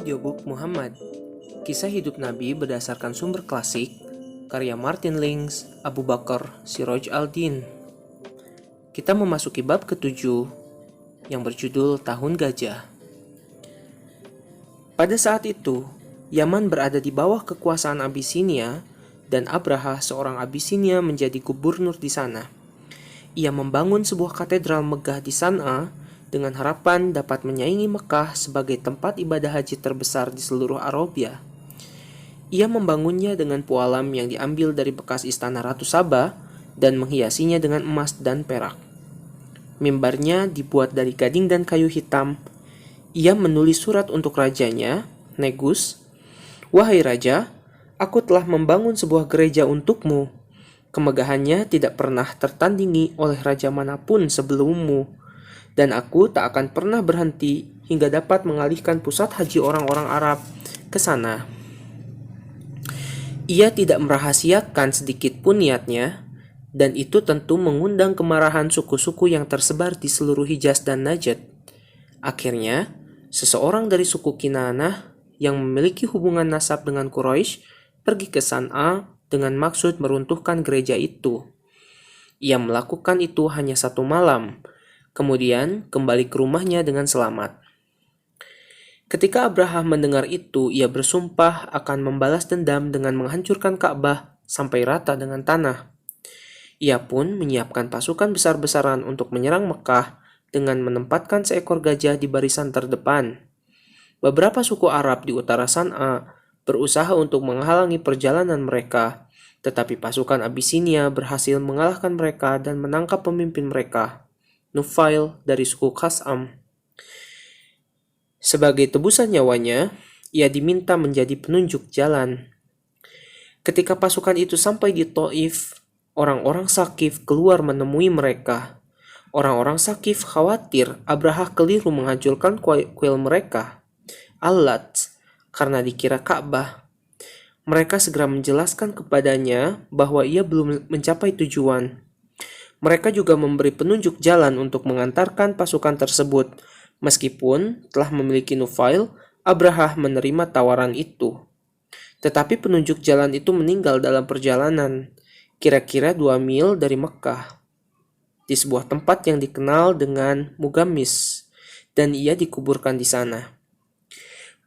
Audiobook Muhammad. Kisah hidup Nabi berdasarkan sumber klasik, karya Martin Lings, Abu Bakar Siroj Al-Din. Kita memasuki bab ke-7 yang berjudul Tahun Gajah. Pada saat itu, Yaman berada di bawah kekuasaan Abisinia dan Abraha seorang Abisinia menjadi gubernur di sana. Ia membangun sebuah katedral megah di San'a dengan harapan dapat menyaingi Mekah sebagai tempat ibadah haji terbesar di seluruh Arabia. Ia membangunnya dengan pualam yang diambil dari bekas istana Ratu Saba dan menghiasinya dengan emas dan perak. Mimbarnya dibuat dari gading dan kayu hitam. Ia menulis surat untuk rajanya, Negus, "Wahai raja, aku telah membangun sebuah gereja untukmu. Kemegahannya tidak pernah tertandingi oleh raja manapun sebelummu. Dan aku tak akan pernah berhenti hingga dapat mengalihkan pusat haji orang-orang Arab ke sana." Ia tidak merahasiakan sedikit pun niatnya, dan itu tentu mengundang kemarahan suku-suku yang tersebar di seluruh Hijaz dan Najd. Akhirnya, seseorang dari suku Kinanah yang memiliki hubungan nasab dengan Quraisy pergi ke San'a dengan maksud meruntuhkan gereja itu. Ia melakukan itu hanya 1 malam, kemudian kembali ke rumahnya dengan selamat. Ketika Abraham mendengar itu, ia bersumpah akan membalas dendam dengan menghancurkan Ka'bah sampai rata dengan tanah. Ia pun menyiapkan pasukan besar-besaran untuk menyerang Mekah dengan menempatkan seekor gajah di barisan terdepan. Beberapa suku Arab di utara San'a berusaha untuk menghalangi perjalanan mereka, tetapi pasukan Abisinia berhasil mengalahkan mereka dan menangkap pemimpin mereka, Nufail dari suku Khas'am. Sebagai tebusan nyawanya, ia diminta menjadi penunjuk jalan. Ketika pasukan itu sampai di Taif, orang-orang Sakif keluar menemui mereka. Orang-orang Sakif khawatir Abraha keliru menghancurkan kuil mereka, Al-Lat, karena dikira Ka'bah. Mereka segera menjelaskan kepadanya bahwa ia belum mencapai tujuan. Mereka juga memberi penunjuk jalan untuk mengantarkan pasukan tersebut. Meskipun telah memiliki Nufail, Abraha menerima tawaran itu. Tetapi penunjuk jalan itu meninggal dalam perjalanan, kira-kira 2 mil dari Mekah, di sebuah tempat yang dikenal dengan Mugamis, dan ia dikuburkan di sana.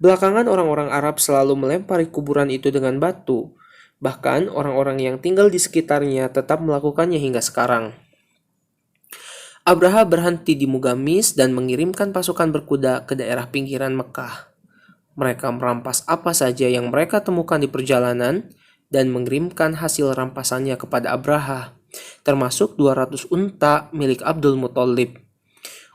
Belakangan orang-orang Arab selalu melempari kuburan itu dengan batu. Bahkan orang-orang yang tinggal di sekitarnya tetap melakukannya hingga sekarang. Abraha berhenti di Mugamis dan mengirimkan pasukan berkuda ke daerah pinggiran Mekah. Mereka merampas apa saja yang mereka temukan di perjalanan dan mengirimkan hasil rampasannya kepada Abraha, termasuk 200 unta milik Abdul Muthalib.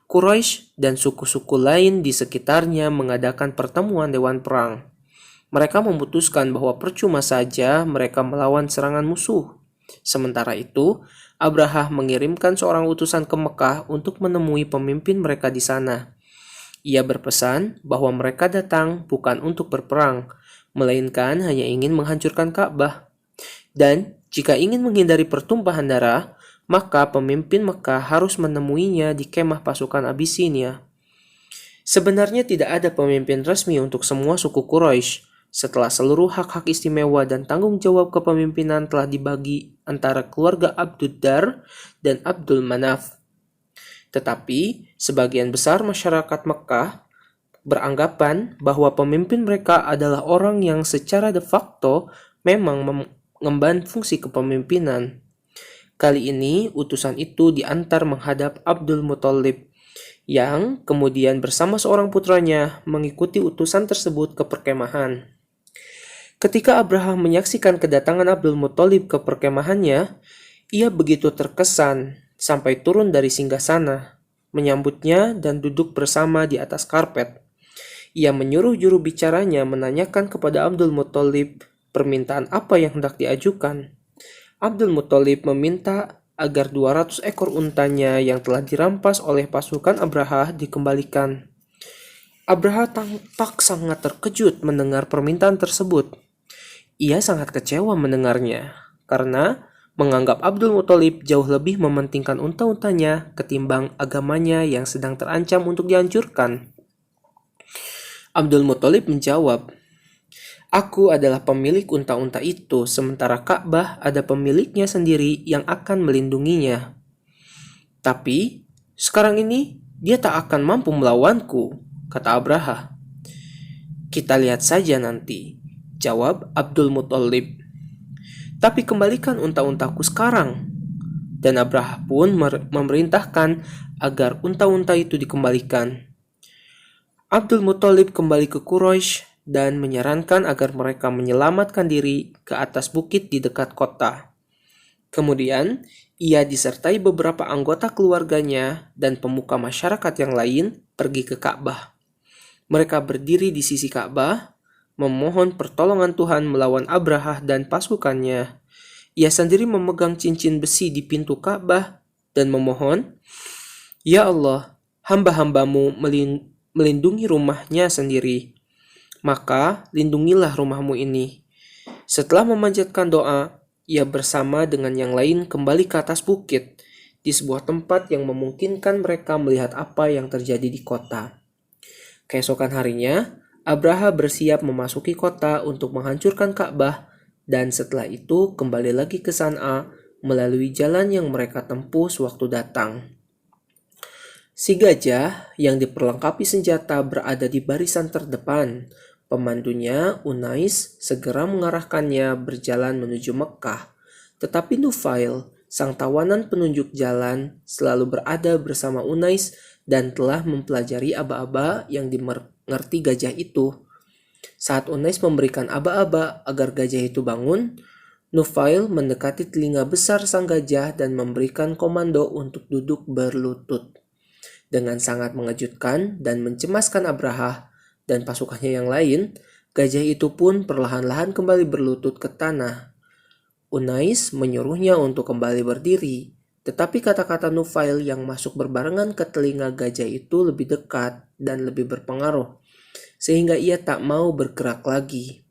Quraisy dan suku-suku lain di sekitarnya mengadakan pertemuan dewan perang. Mereka memutuskan bahwa percuma saja mereka melawan serangan musuh. Sementara itu, Abraha mengirimkan seorang utusan ke Mekah untuk menemui pemimpin mereka di sana. Ia berpesan bahwa mereka datang bukan untuk berperang, melainkan hanya ingin menghancurkan Ka'bah. Dan jika ingin menghindari pertumpahan darah, maka pemimpin Mekah harus menemuinya di kemah pasukan Abisinia. Sebenarnya tidak ada pemimpin resmi untuk semua suku Quraisy. Setelah seluruh hak-hak istimewa dan tanggung jawab kepemimpinan telah dibagi antara keluarga Abduddar dan Abdul Manaf. Tetapi, sebagian besar masyarakat Mekah beranggapan bahwa pemimpin mereka adalah orang yang secara de facto memang mengemban fungsi kepemimpinan. Kali ini, utusan itu diantar menghadap Abdul Muthalib, yang kemudian bersama seorang putranya mengikuti utusan tersebut ke perkemahan. Ketika Abraham menyaksikan kedatangan Abdul Muthalib ke perkemahannya, ia begitu terkesan sampai turun dari singgasana, menyambutnya dan duduk bersama di atas karpet. Ia menyuruh juru bicaranya menanyakan kepada Abdul Muthalib permintaan apa yang hendak diajukan. Abdul Muthalib meminta agar 200 ekor untanya yang telah dirampas oleh pasukan Abraha dikembalikan. Abraha tampak sangat terkejut mendengar permintaan tersebut. Ia sangat kecewa mendengarnya, karena menganggap Abdul Muthalib jauh lebih mementingkan unta-untanya ketimbang agamanya yang sedang terancam untuk dihancurkan. Abdul Muthalib menjawab, "Aku adalah pemilik unta-unta itu, sementara Ka'bah ada pemiliknya sendiri yang akan melindunginya. Tapi, sekarang ini dia tak akan mampu melawanku," kata Abraha. "Kita lihat saja nanti," jawab Abdul Muthalib. "Tapi kembalikan unta-untaku sekarang." Dan Abraha pun memerintahkan agar unta-unta itu dikembalikan. Abdul Muthalib kembali ke Quraisy dan menyarankan agar mereka menyelamatkan diri ke atas bukit di dekat kota. Kemudian, ia disertai beberapa anggota keluarganya dan pemuka masyarakat yang lain pergi ke Ka'bah. Mereka berdiri di sisi Ka'bah, memohon pertolongan Tuhan melawan Abraha dan pasukannya. Ia sendiri memegang cincin besi di pintu Ka'bah dan memohon, "Ya Allah, hamba-hambamu melindungi rumahnya sendiri. Maka lindungilah rumahmu ini." Setelah memanjatkan doa, ia bersama dengan yang lain kembali ke atas bukit, di sebuah tempat yang memungkinkan mereka melihat apa yang terjadi di kota. Keesokan harinya, Abraha bersiap memasuki kota untuk menghancurkan Ka'bah, dan setelah itu kembali lagi ke San'a melalui jalan yang mereka tempuh sewaktu datang. Si gajah yang diperlengkapi senjata berada di barisan terdepan. Pemandunya, Unais, segera mengarahkannya berjalan menuju Mekkah. Tetapi Nufail, sang tawanan penunjuk jalan, selalu berada bersama Unais dan telah mempelajari aba-aba yang dimengerti gajah itu. Saat Unais memberikan aba-aba agar gajah itu bangun, Nufail mendekati telinga besar sang gajah dan memberikan komando untuk duduk berlutut. Dengan sangat mengejutkan dan mencemaskan Abraha dan pasukannya yang lain, gajah itu pun perlahan-lahan kembali berlutut ke tanah. Unais menyuruhnya untuk kembali berdiri, tetapi kata-kata Nufail yang masuk berbarengan ke telinga gajah itu lebih dekat dan lebih berpengaruh, sehingga ia tak mau bergerak lagi.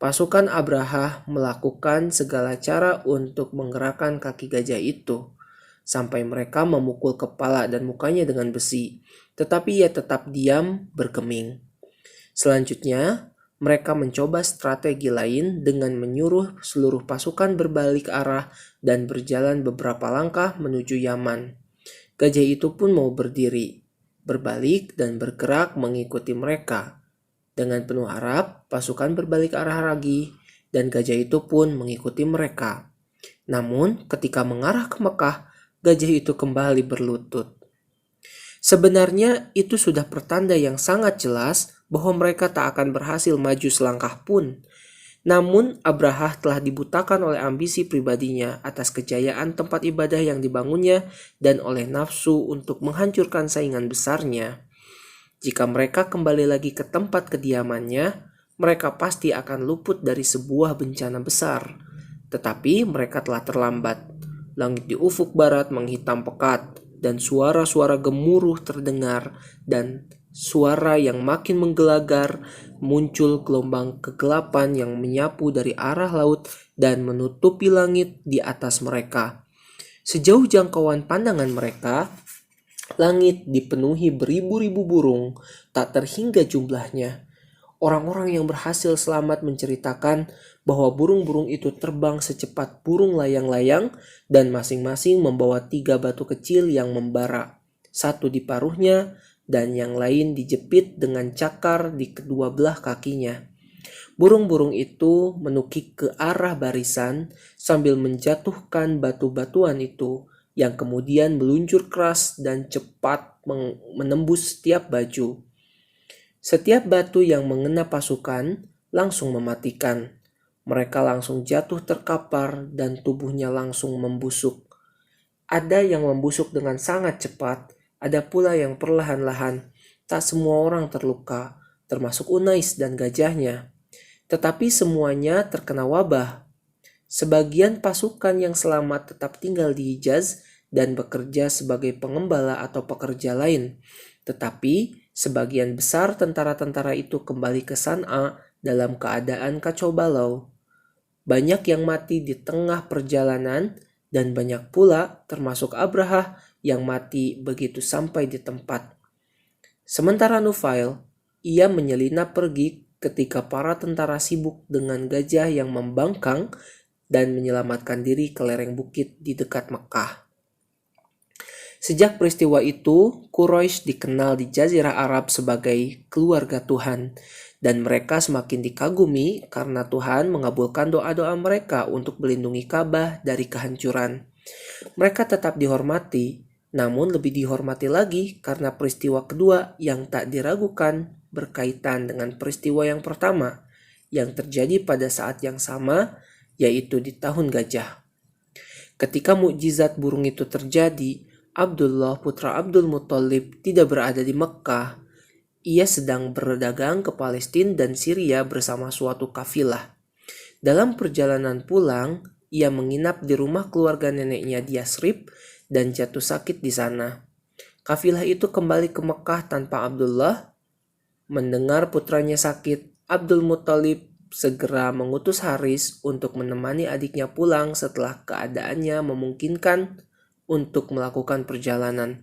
Pasukan Abraha melakukan segala cara untuk menggerakkan kaki gajah itu, sampai mereka memukul kepala dan mukanya dengan besi, tetapi ia tetap diam bergeming. Selanjutnya, mereka mencoba strategi lain dengan menyuruh seluruh pasukan berbalik arah dan berjalan beberapa langkah menuju Yaman. Gajah itu pun mau berdiri, berbalik dan bergerak mengikuti mereka. Dengan penuh harap, pasukan berbalik arah lagi dan gajah itu pun mengikuti mereka. Namun, ketika mengarah ke Mekah, gajah itu kembali berlutut. Sebenarnya itu sudah pertanda yang sangat jelas bahwa mereka tak akan berhasil maju selangkah pun. Namun Abraha telah dibutakan oleh ambisi pribadinya atas kejayaan tempat ibadah yang dibangunnya dan oleh nafsu untuk menghancurkan saingan besarnya. Jika mereka kembali lagi ke tempat kediamannya, mereka pasti akan luput dari sebuah bencana besar. Tetapi mereka telah terlambat. Langit di ufuk barat menghitam pekat, dan suara-suara gemuruh terdengar, dan suara yang makin menggelagar. Muncul gelombang kegelapan yang menyapu dari arah laut dan menutupi langit di atas mereka. Sejauh jangkauan pandangan mereka, langit dipenuhi beribu-ribu burung, tak terhingga jumlahnya. Orang-orang yang berhasil selamat menceritakan bahwa burung-burung itu terbang secepat burung layang-layang dan masing-masing membawa 3 batu kecil yang membara, satu di paruhnya dan yang lain dijepit dengan cakar di kedua belah kakinya. Burung-burung itu menukik ke arah barisan sambil menjatuhkan batu-batuan itu, yang kemudian meluncur keras dan cepat menembus setiap baju. Setiap batu yang mengena pasukan langsung mematikan. Mereka langsung jatuh terkapar dan tubuhnya langsung membusuk. Ada yang membusuk dengan sangat cepat, ada pula yang perlahan-lahan. Tak semua orang terluka, termasuk Unais dan gajahnya. Tetapi semuanya terkena wabah. Sebagian pasukan yang selamat tetap tinggal di Hijaz dan bekerja sebagai pengembala atau pekerja lain. Tetapi sebagian besar tentara-tentara itu kembali ke San'a dalam keadaan kacau balau. Banyak yang mati di tengah perjalanan dan banyak pula termasuk Abraha yang mati begitu sampai di tempat. Sementara Nufail, Ia menyelinap pergi ketika para tentara sibuk dengan gajah yang membangkang dan menyelamatkan diri ke lereng bukit di dekat Mekah. Sejak peristiwa itu, Quraisy dikenal di Jazirah Arab sebagai keluarga Tuhan, dan mereka semakin dikagumi karena Tuhan mengabulkan doa-doa mereka untuk melindungi Ka'bah dari kehancuran. Mereka tetap dihormati, namun lebih dihormati lagi karena peristiwa kedua yang tak diragukan berkaitan dengan peristiwa yang pertama yang terjadi pada saat yang sama, yaitu di tahun gajah. Ketika mukjizat burung itu terjadi, Abdullah putra Abdul Muthalib tidak berada di Mekkah. Ia sedang berdagang ke Palestina dan Syria bersama suatu kafilah. Dalam perjalanan pulang, ia menginap di rumah keluarga neneknya di Yasrib dan jatuh sakit di sana. Kafilah itu kembali ke Mekkah tanpa Abdullah. Mendengar putranya sakit, Abdul Muthalib segera mengutus Haris untuk menemani adiknya pulang setelah keadaannya memungkinkan untuk melakukan perjalanan.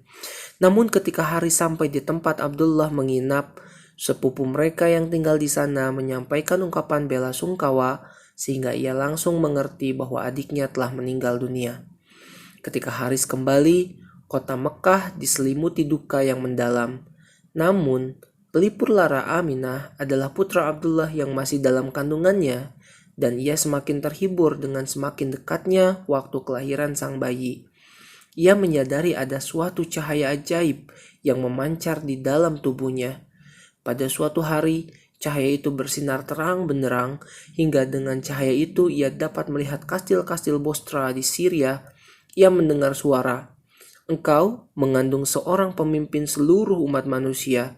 Namun ketika Haris sampai di tempat Abdullah menginap, sepupu mereka yang tinggal di sana menyampaikan ungkapan bela sungkawa sehingga ia langsung mengerti bahwa adiknya telah meninggal dunia. Ketika Haris kembali, kota Mekkah diselimuti duka yang mendalam. Namun, pelipur lara Aminah adalah putra Abdullah yang masih dalam kandungannya, dan ia semakin terhibur dengan semakin dekatnya waktu kelahiran sang bayi. Ia menyadari ada suatu cahaya ajaib yang memancar di dalam tubuhnya. Pada suatu hari, cahaya itu bersinar terang benderang hingga dengan cahaya itu ia dapat melihat kastil-kastil Bostra di Syria. Ia mendengar suara, "Engkau mengandung seorang pemimpin seluruh umat manusia.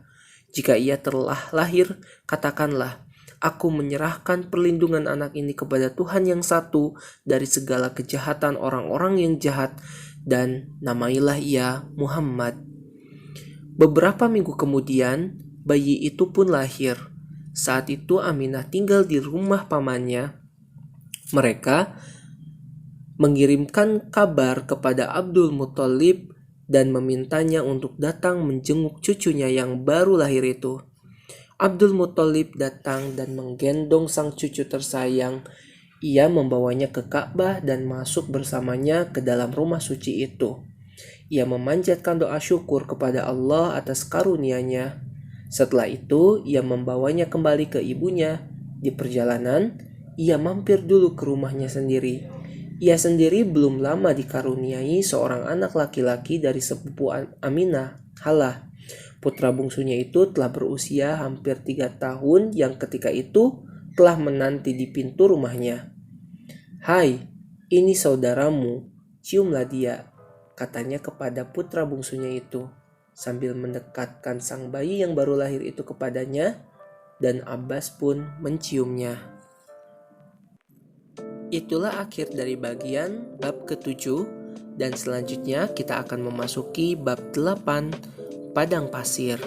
Jika ia telah lahir, katakanlah, aku menyerahkan perlindungan anak ini kepada Tuhan yang satu dari segala kejahatan orang-orang yang jahat, dan namailah ia Muhammad." Beberapa minggu kemudian, bayi itu pun lahir. Saat itu Aminah tinggal di rumah pamannya. Mereka mengirimkan kabar kepada Abdul Muthalib dan memintanya untuk datang menjenguk cucunya yang baru lahir itu. Abdul Muthalib datang dan menggendong sang cucu tersayang. Ia membawanya ke Ka'bah dan masuk bersamanya ke dalam rumah suci itu. Ia memanjatkan doa syukur kepada Allah atas karunia-Nya. Setelah itu, ia membawanya kembali ke ibunya. Di perjalanan, ia mampir dulu ke rumahnya sendiri. Ia sendiri belum lama dikaruniai seorang anak laki-laki dari sepupu Aminah, Halah. Putra bungsunya itu telah berusia hampir 3 tahun yang ketika itu telah menanti di pintu rumahnya. "Hai, ini saudaramu, ciumlah dia," katanya kepada putra bungsunya itu, sambil mendekatkan sang bayi yang baru lahir itu kepadanya, dan Abbas pun menciumnya. Itulah akhir dari bagian bab ke-7, dan selanjutnya kita akan memasuki bab 8, Padang Pasir.